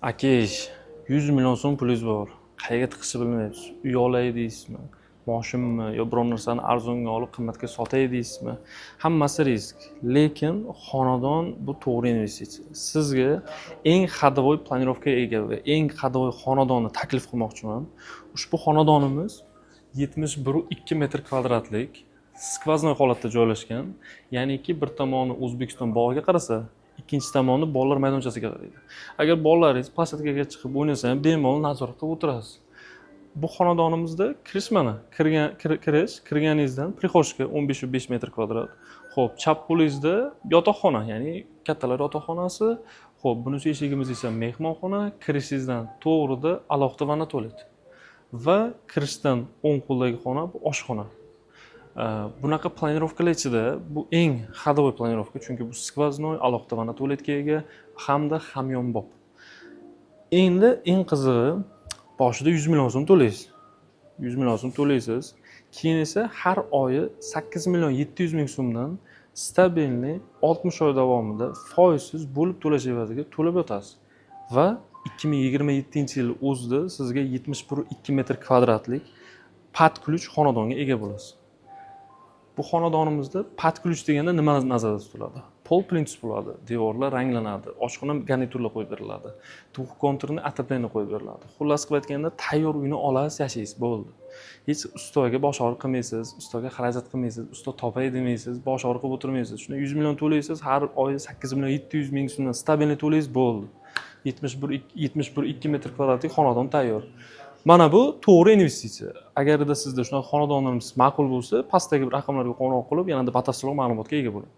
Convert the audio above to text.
Akash, 100 million so'm pulingiz bor. Qayerga tiqishni bilmayapsiz. Uy olay deysizmi? Moshinmi yo biror narsani arzonga olib qimmatga sotay deysizmi? Hammasi risk. Lekin xonadon bu to'g'ri investitsiya. Sizga eng xadovoy planirovkaga ega va eng xadovoy xonadonni taklif qilmoqchiman. Ushbu xonadonimiz 71,2 metr kvadratlik skvoznoy holatda joylashgan. Ya'niki bir tomoni O'zbekiston bog'iga qarasa, ikkinchi tomoni bolalar maydonchasiga qaraydi. Agar bolalaringiz platformaga chiqib o'ynasa ham bemalol nazorat qilib o'tirasiz. Bu xonadonimizda kirish mana, kirganingizdan prixoshka 15,5 metr kvadrat. Xo'p, chap qo'lingizda yotoqxona, ya'ni kattalar yotoqxonasi. Xo'p, bunisi eshigimiz esa mehmonxona, kirishingizdan to'g'rida alohida vanna tualet. Va kirishdan o'ng qo'ldagi xona bu oshxona. Bunaqa planirovkalar ichida bu eng xadovoy planirovka, chunki bu skvoznoy alohida vanna tualetga ega hamda hamyonbop. Endi eng qizig'i, boshida 100 million so'm to'laysiz. 100 million so'm to'laysiz. Keyin esa har oyi 8 million 700 ming so'mdan stabilniy 60 oy davomida foizsiz bo'lib to'lash evaziga to'lab o'tasiz. Va 2027-yil o'zida sizga 71,2 metr kvadratlik pat ключ xonadonga ega bo'lasiz. Bu xonadonimizda pat ключ deganda nima nazarda tutiladi? Pol plintus bo'ladi, devorlar ranglanadi, oshxona garniturlar qo'yib beriladi, tug' konturni ataplaniya qo'yib beriladi. Xullas qilib aytganda, tayyor uyni olasiz, yashaysiz, bo'ldi. Hech ustaga bosh og'riq qilmaysiz, ustaga xarajat qilmaysiz, usta topay demaysiz, bosh og'riq qilib o'tirmaysiz. Shuni 100 million to'laysiz, har oy 8 million 700 ming so'mdan stabilniy to'laysiz, bo'ldi. 71,2 metr kvadratlik xonadon tayyor. Mana bu to'g'ri investitsiya. Agarda sizda shunaqa xonadonlarimiz ma'qul bo'lsa, pastdagi raqamlarga qo'ng'iroq qilib, yanada batafsilroq ma'lumotga ega bo'ling.